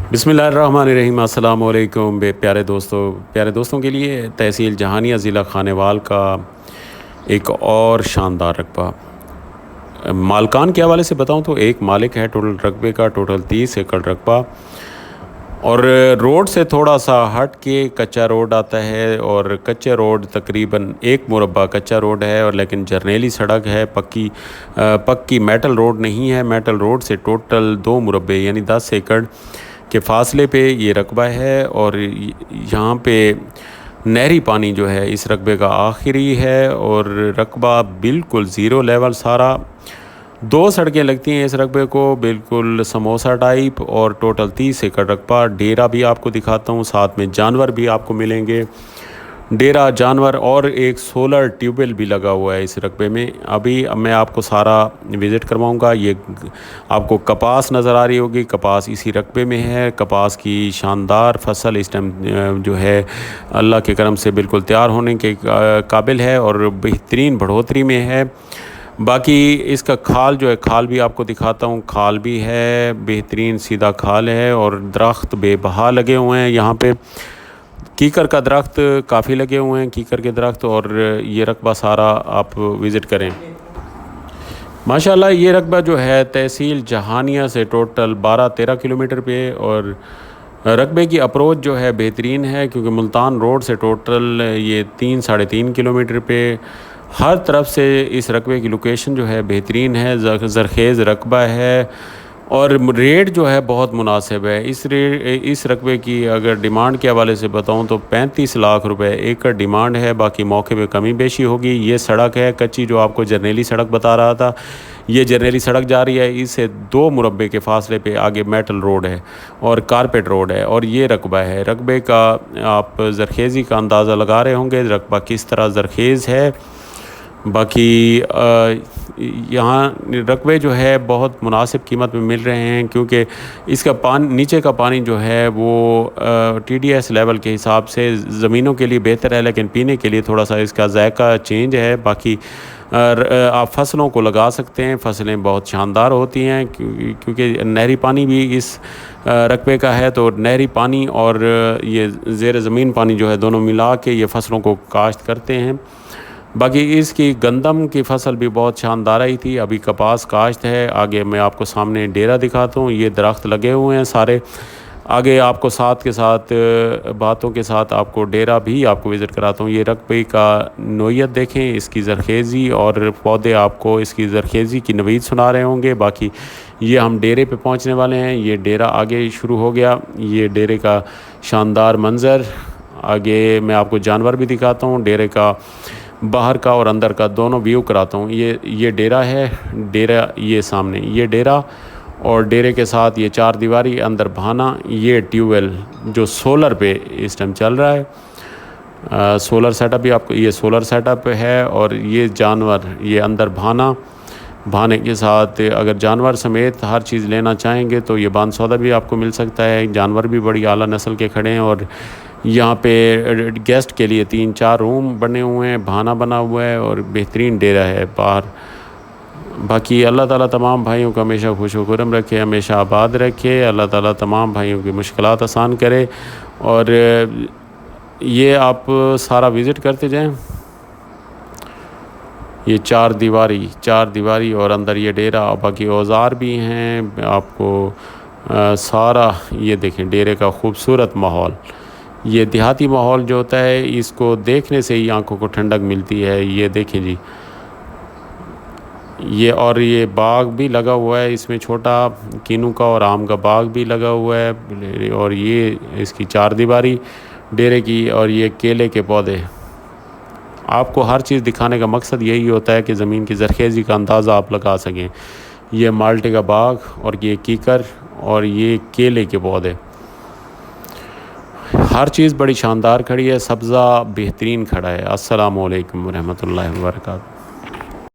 बिस्मिल्लाहिर्रहमानिर्रहीम। अस्सलाम वालेकुम प्यारे दोस्तों के लिए तहसील जहानिया ज़िला खानेवाल का एक और शानदार रकबा। मालकान के हवाले से बताऊं तो एक मालिक है टोटल रकबे का, टोटल 30 एकड़ रकबा। और रोड से थोड़ा सा हट के कच्चा रोड आता है, और कच्चे रोड तकरीबन 1 मुरब्बा कच्चा रोड है, और लेकिन जरनेली सड़क है, पक्की मेटल रोड नहीं है। मेटल रोड से टोटल 2 मुरब्बे यानी 10 एकड़ के फासले पे ये रकबा है। और यहाँ पे नहरी पानी जो है इस रकबे का आखिरी है, और रकबा बिल्कुल ज़ीरो लेवल सारा। 2 सड़कें लगती हैं इस रकबे को, बिल्कुल समोसा टाइप। और टोटल 30 एकड़ रकबा। डेरा भी आपको दिखाता हूँ, साथ में जानवर भी आपको मिलेंगे। डेरा, जानवर और एक सोलर ट्यूबवेल भी लगा हुआ है इस रकबे में। अभी मैं आपको सारा विज़िट करवाऊंगा। ये आपको कपास नज़र आ रही होगी, कपास इसी रकबे में है। कपास की शानदार फसल इस टाइम जो है अल्लाह के करम से बिल्कुल तैयार होने के काबिल है, और बेहतरीन बढ़ोतरी में है। बाकी इसका खाल जो है, खाल भी आपको दिखाता हूँ। खाल भी है, बेहतरीन सीधा खाल है, और दरख्त बेबहा लगे हुए हैं यहाँ पे। कीकर का दरख्त काफ़ी लगे हुए हैं, कीकर के दरख्त। और ये रकबा सारा आप विज़िट करें। माशाल्लाह ये रकबा जो है तहसील जहानिया से टोटल 12-13 किलोमीटर पे। और रकबे की अप्रोच जो है बेहतरीन है, क्योंकि मुल्तान रोड से टोटल ये 3-3.5 किलोमीटर पे। हर तरफ से इस रकबे की लोकेशन जो है बेहतरीन है, ज़रखेज़ रकबा है। और रेट जो है बहुत मुनासिब है। इस रकबे की अगर डिमांड के हवाले से बताऊं तो 35 लाख रुपए एकड़ डिमांड है। बाकी मौके पे कमी बेशी होगी। ये सड़क है कच्ची, जो आपको जरनेली सड़क बता रहा था, ये जरनेली सड़क जा रही है। इससे 2 मुरब्बे के फासले पे आगे मेटल रोड है और कारपेट रोड है, और ये रकबा है। रकबे का आप ज़रखेज़ी का अंदाज़ा लगा रहे होंगे, रकबा किस तरह ज़रखेज़ है। बाकी यहाँ रकबे जो है बहुत मुनासिब कीमत में मिल रहे हैं, क्योंकि इसका नीचे का पानी जो है वो TDS लेवल के हिसाब से ज़मीनों के लिए बेहतर है, लेकिन पीने के लिए थोड़ा सा इसका जायका चेंज है। बाकी आप फसलों को लगा सकते हैं, फसलें बहुत शानदार होती हैं, क्योंकि नहरी पानी भी इस रकबे का है। तो नहरी पानी और ये ज़ेर ज़मीन पानी जो है दोनों मिला के ये फसलों को काश्त करते हैं। बाकी इसकी गंदम की फसल भी बहुत शानदार आई थी। अभी कपास काश्त है। आगे मैं आपको सामने डेरा दिखाता हूँ, ये दरख्त लगे हुए हैं सारे। आगे आपको साथ के साथ बातों के साथ आपको डेरा भी आपको विज़िट कराता हूँ। ये रकबे का नोयत देखें, इसकी ज़रखेज़ी और पौधे आपको इसकी ज़रखेज़ी की नवीद सुना रहे होंगे। बाकी ये हम डेरे पे पहुँचने वाले हैं। ये डेरा आगे शुरू हो गया। ये डेरे का शानदार मंज़र। आगे मैं आपको जानवर भी दिखाता हूँ, डेरे का बाहर का और अंदर का दोनों व्यू कराता हूँ। ये डेरा है, डेरा ये सामने ये डेरा, और डेरे के साथ ये 4 दीवारी, अंदर भाना। ये ट्यूबवेल जो सोलर पे इस टाइम चल रहा है, सोलर सेटअप भी आपको, ये सोलर सेटअप है। और ये जानवर, ये अंदर भाने के साथ अगर जानवर समेत हर चीज़ लेना चाहेंगे तो ये बांध सौदा भी आपको मिल सकता है। जानवर भी बड़ी आला नस्ल के खड़े हैं, और यहाँ पे गेस्ट के लिए 3-4 रूम बने हुए हैं, भाना बना हुआ है, और बेहतरीन डेरा है बाहर। बाकी अल्लाह ताला तमाम भाइयों को हमेशा खुश व खुर्रम रखे, हमेशा आबाद रखे। अल्लाह ताला तमाम भाइयों की मुश्किलात आसान करे। और ये आप सारा विज़िट करते जाएं। ये 4 दीवारी और अंदर ये डेरा, और बाकी औज़ार भी हैं आपको सारा। ये देखें डेरे का खूबसूरत माहौल। ये देहाती माहौल जो होता है, इसको देखने से ही आंखों को ठंडक मिलती है। ये देखें जी, ये बाग भी लगा हुआ है इसमें, छोटा कीनू का और आम का बाग भी लगा हुआ है। और ये इसकी 4 दीवारी डेरे की, और ये केले के पौधे। आपको हर चीज़ दिखाने का मकसद यही होता है कि ज़मीन की ज़रखेज़ी का अंदाज़ा आप लगा सकें। ये माल्टे का बाग, और ये कीकर, और ये केले के पौधे। हर चीज़ बड़ी शानदार खड़ी है, सब्ज़ा बेहतरीन खड़ा है। अस्सलामु अलैकुम व रहमतुल्लाहि व बरकातहू।